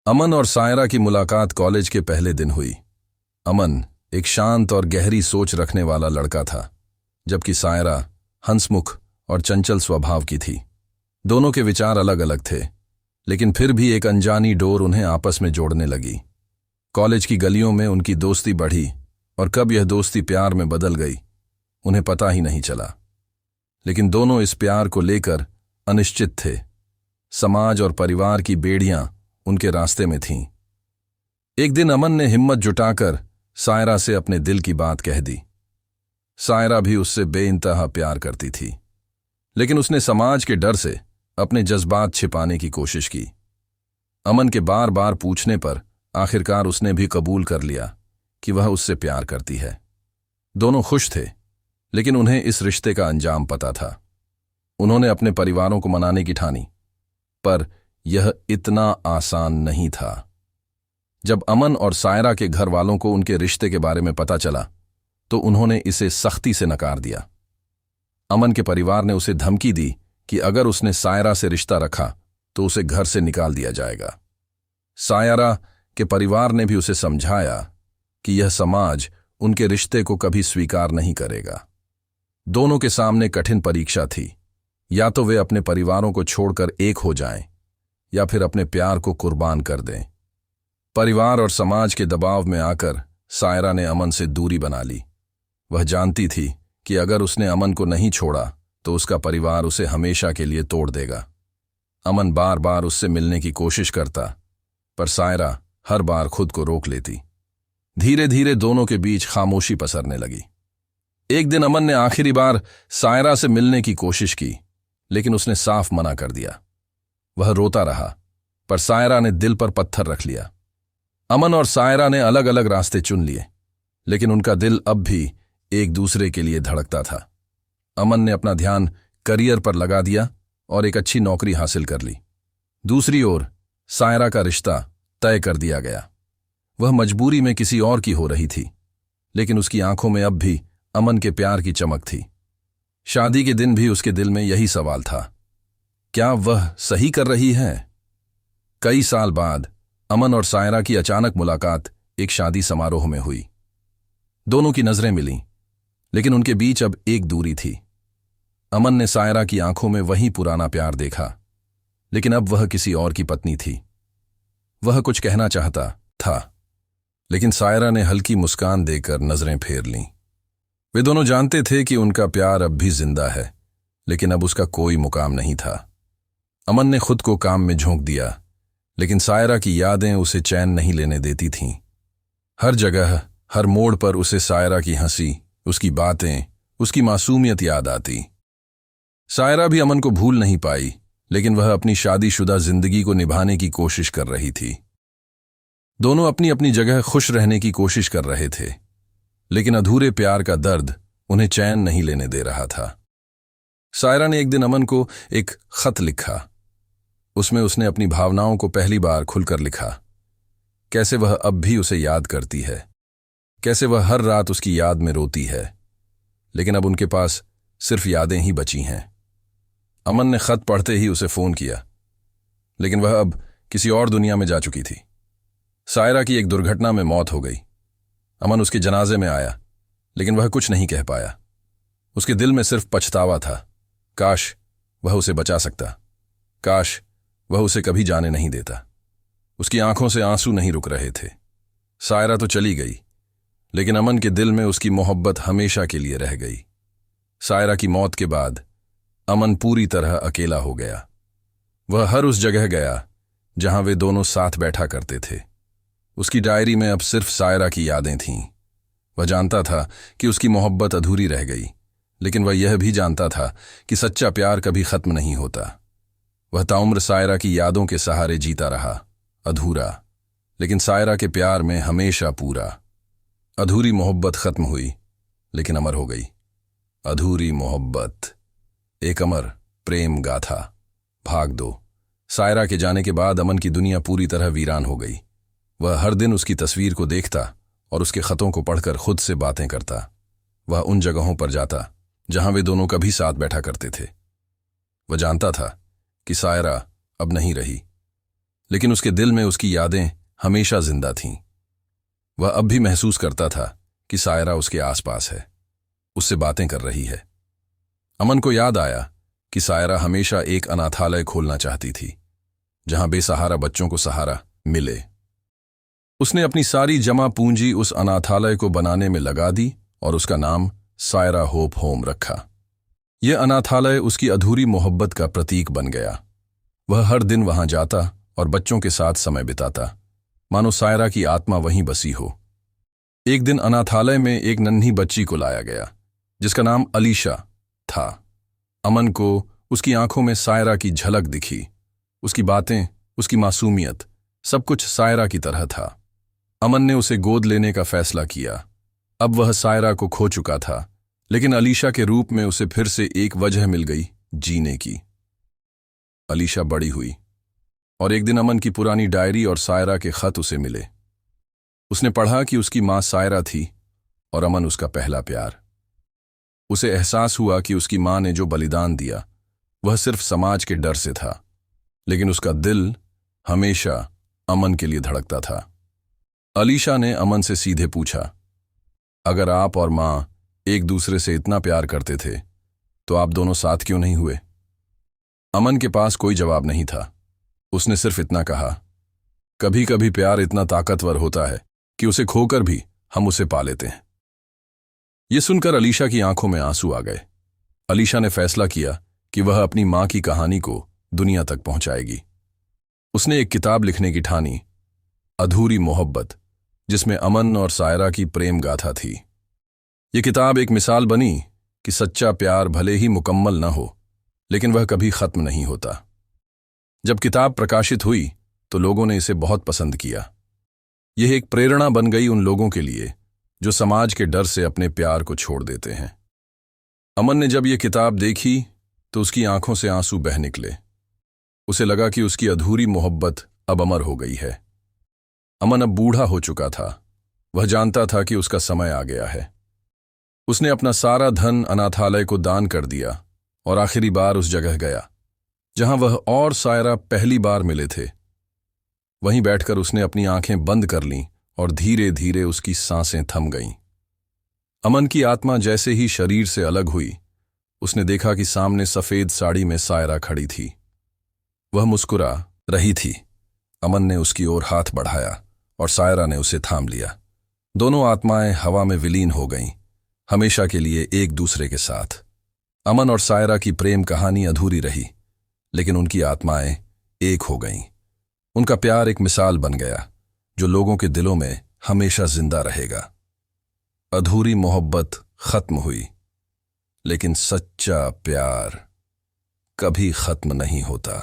अमन और सायरा की मुलाकात कॉलेज के पहले दिन हुई। अमन एक शांत और गहरी सोच रखने वाला लड़का था, जबकि सायरा हंसमुख और चंचल स्वभाव की थी। दोनों के विचार अलग अलग थे, लेकिन फिर भी एक अनजानी डोर उन्हें आपस में जोड़ने लगी। कॉलेज की गलियों में उनकी दोस्ती बढ़ी और कब यह दोस्ती प्यार में बदल गई, उन्हें पता ही नहीं चला। लेकिन दोनों इस प्यार को लेकर अनिश्चित थे। समाज और परिवार की बेड़ियां उनके रास्ते में थीं। एक दिन अमन ने हिम्मत जुटाकर सायरा से अपने दिल की बात कह दी। सायरा भी उससे बेइंतहा प्यार करती थी, लेकिन उसने समाज के डर से अपने जज्बात छिपाने की कोशिश की। अमन के बार बार पूछने पर आखिरकार उसने भी कबूल कर लिया कि वह उससे प्यार करती है। दोनों खुश थे, लेकिन उन्हें इस रिश्ते का अंजाम पता था। उन्होंने अपने परिवारों को मनाने की ठानी, पर यह इतना आसान नहीं था। जब अमन और सायरा के घर वालों को उनके रिश्ते के बारे में पता चला, तो उन्होंने इसे सख्ती से नकार दिया। अमन के परिवार ने उसे धमकी दी कि अगर उसने सायरा से रिश्ता रखा तो उसे घर से निकाल दिया जाएगा। सायरा के परिवार ने भी उसे समझाया कि यह समाज उनके रिश्ते को कभी स्वीकार नहीं करेगा। दोनों के सामने कठिन परीक्षा थी, या तो वे अपने परिवारों को छोड़कर एक हो जाएं, या फिर अपने प्यार को कुर्बान कर दें। परिवार और समाज के दबाव में आकर सायरा ने अमन से दूरी बना ली। वह जानती थी कि अगर उसने अमन को नहीं छोड़ा तो उसका परिवार उसे हमेशा के लिए तोड़ देगा। अमन बार बार उससे मिलने की कोशिश करता, पर सायरा हर बार खुद को रोक लेती। धीरे धीरे दोनों के बीच खामोशी पसरने लगी। एक दिन अमन ने आखिरी बार सायरा से मिलने की कोशिश की, लेकिन उसने साफ मना कर दिया। वह रोता रहा, पर सायरा ने दिल पर पत्थर रख लिया। अमन और सायरा ने अलग अलग रास्ते चुन लिए, लेकिन उनका दिल अब भी एक दूसरे के लिए धड़कता था। अमन ने अपना ध्यान करियर पर लगा दिया और एक अच्छी नौकरी हासिल कर ली। दूसरी ओर सायरा का रिश्ता तय कर दिया गया। वह मजबूरी में किसी और की हो रही थी, लेकिन उसकी आंखों में अब भी अमन के प्यार की चमक थी। शादी के दिन भी उसके दिल में यही सवाल था, क्या वह सही कर रही है? कई साल बाद अमन और सायरा की अचानक मुलाकात एक शादी समारोह में हुई। दोनों की नजरें मिलीं, लेकिन उनके बीच अब एक दूरी थी। अमन ने सायरा की आंखों में वही पुराना प्यार देखा, लेकिन अब वह किसी और की पत्नी थी। वह कुछ कहना चाहता था, लेकिन सायरा ने हल्की मुस्कान देकर नजरें फेर लीं। वे दोनों जानते थे कि उनका प्यार अब भी जिंदा है, लेकिन अब उसका कोई मुकाम नहीं था। अमन ने खुद को काम में झोंक दिया, लेकिन सायरा की यादें उसे चैन नहीं लेने देती थीं। हर जगह, हर मोड़ पर उसे सायरा की हंसी, उसकी बातें, उसकी मासूमियत याद आती। सायरा भी अमन को भूल नहीं पाई, लेकिन वह अपनी शादीशुदा जिंदगी को निभाने की कोशिश कर रही थी। दोनों अपनी अपनी जगह खुश रहने की कोशिश कर रहे थे, लेकिन अधूरे प्यार का दर्द उन्हें चैन नहीं लेने दे रहा था। सायरा ने एक दिन अमन को एक खत लिखा। उसमें उसने अपनी भावनाओं को पहली बार खुलकर लिखा। कैसे वह अब भी उसे याद करती है, कैसे वह हर रात उसकी याद में रोती है, लेकिन अब उनके पास सिर्फ यादें ही बची हैं। अमन ने खत पढ़ते ही उसे फोन किया, लेकिन वह अब किसी और दुनिया में जा चुकी थी। सायरा की एक दुर्घटना में मौत हो गई। अमन उसके जनाजे में आया, लेकिन वह कुछ नहीं कह पाया। उसके दिल में सिर्फ पछतावा था। काश वह उसे बचा सकता, काश वह उसे कभी जाने नहीं देता। उसकी आंखों से आंसू नहीं रुक रहे थे। सायरा तो चली गई, लेकिन अमन के दिल में उसकी मोहब्बत हमेशा के लिए रह गई। सायरा की मौत के बाद अमन पूरी तरह अकेला हो गया। वह हर उस जगह गया जहां वे दोनों साथ बैठा करते थे। उसकी डायरी में अब सिर्फ सायरा की यादें थीं। वह जानता था कि उसकी मोहब्बत अधूरी रह गई, लेकिन वह यह भी जानता था कि सच्चा प्यार कभी खत्म नहीं होता। वह ताउम्र सायरा की यादों के सहारे जीता रहा, अधूरा, लेकिन सायरा के प्यार में हमेशा पूरा। अधूरी मोहब्बत खत्म हुई, लेकिन अमर हो गई। अधूरी मोहब्बत, एक अमर प्रेम गाथा, भाग 2। सायरा के जाने के बाद अमन की दुनिया पूरी तरह वीरान हो गई। वह हर दिन उसकी तस्वीर को देखता और उसके खतों को पढ़कर खुद से बातें करता। वह उन जगहों पर जाता जहां वे दोनों कभी साथ बैठा करते थे। वह जानता था कि सायरा अब नहीं रही, लेकिन उसके दिल में उसकी यादें हमेशा जिंदा थीं। वह अब भी महसूस करता था कि सायरा उसके आसपास है, उससे बातें कर रही है। अमन को याद आया कि सायरा हमेशा एक अनाथालय खोलना चाहती थी, जहां बेसहारा बच्चों को सहारा मिले। उसने अपनी सारी जमा पूंजी उस अनाथालय को बनाने में लगा दी और उसका नाम सायरा होप होम रखा। यह अनाथालय उसकी अधूरी मोहब्बत का प्रतीक बन गया। वह हर दिन वहां जाता और बच्चों के साथ समय बिताता, मानो सायरा की आत्मा वहीं बसी हो। एक दिन अनाथालय में एक नन्ही बच्ची को लाया गया, जिसका नाम अलीशा था। अमन को उसकी आंखों में सायरा की झलक दिखी। उसकी बातें, उसकी मासूमियत, सब कुछ सायरा की तरह था। अमन ने उसे गोद लेने का फैसला किया। अब वह सायरा को खो चुका था, लेकिन अलीशा के रूप में उसे फिर से एक वजह मिल गई जीने की। अलीशा बड़ी हुई और एक दिन अमन की पुरानी डायरी और सायरा के खत उसे मिले। उसने पढ़ा कि उसकी मां सायरा थी और अमन उसका पहला प्यार। उसे एहसास हुआ कि उसकी मां ने जो बलिदान दिया वह सिर्फ समाज के डर से था, लेकिन उसका दिल हमेशा अमन के लिए धड़कता था। अलीशा ने अमन से सीधे पूछा, अगर आप और मां एक दूसरे से इतना प्यार करते थे तो आप दोनों साथ क्यों नहीं हुए? अमन के पास कोई जवाब नहीं था। उसने सिर्फ इतना कहा, कभी कभी प्यार इतना ताकतवर होता है कि उसे खोकर भी हम उसे पा लेते हैं। यह सुनकर अलीशा की आंखों में आंसू आ गए। अलीशा ने फैसला किया कि वह अपनी मां की कहानी को दुनिया तक पहुंचाएगी। उसने एक किताब लिखने की ठानी, अधूरी मोहब्बत, जिसमें अमन और सायरा की प्रेम गाथा थी। यह किताब एक मिसाल बनी कि सच्चा प्यार भले ही मुकम्मल न हो, लेकिन वह कभी खत्म नहीं होता। जब किताब प्रकाशित हुई तो लोगों ने इसे बहुत पसंद किया। यह एक प्रेरणा बन गई उन लोगों के लिए जो समाज के डर से अपने प्यार को छोड़ देते हैं। अमन ने जब यह किताब देखी तो उसकी आंखों से आंसू बह निकले। उसे लगा कि उसकी अधूरी मोहब्बत अब अमर हो गई है। अमन अब बूढ़ा हो चुका था। वह जानता था कि उसका समय आ गया है। उसने अपना सारा धन अनाथालय को दान कर दिया और आखिरी बार उस जगह गया जहां वह और सायरा पहली बार मिले थे। वहीं बैठकर उसने अपनी आंखें बंद कर लीं और धीरे धीरे उसकी सांसें थम गईं। अमन की आत्मा जैसे ही शरीर से अलग हुई, उसने देखा कि सामने सफेद साड़ी में सायरा खड़ी थी। वह मुस्कुरा रही थी। अमन ने उसकी ओर हाथ बढ़ाया और सायरा ने उसे थाम लिया। दोनों आत्माएं हवा में विलीन हो गईं, हमेशा के लिए एक दूसरे के साथ। अमन और सायरा की प्रेम कहानी अधूरी रही, लेकिन उनकी आत्माएं एक हो गईं। उनका प्यार एक मिसाल बन गया जो लोगों के दिलों में हमेशा जिंदा रहेगा। अधूरी मोहब्बत खत्म हुई, लेकिन सच्चा प्यार कभी खत्म नहीं होता।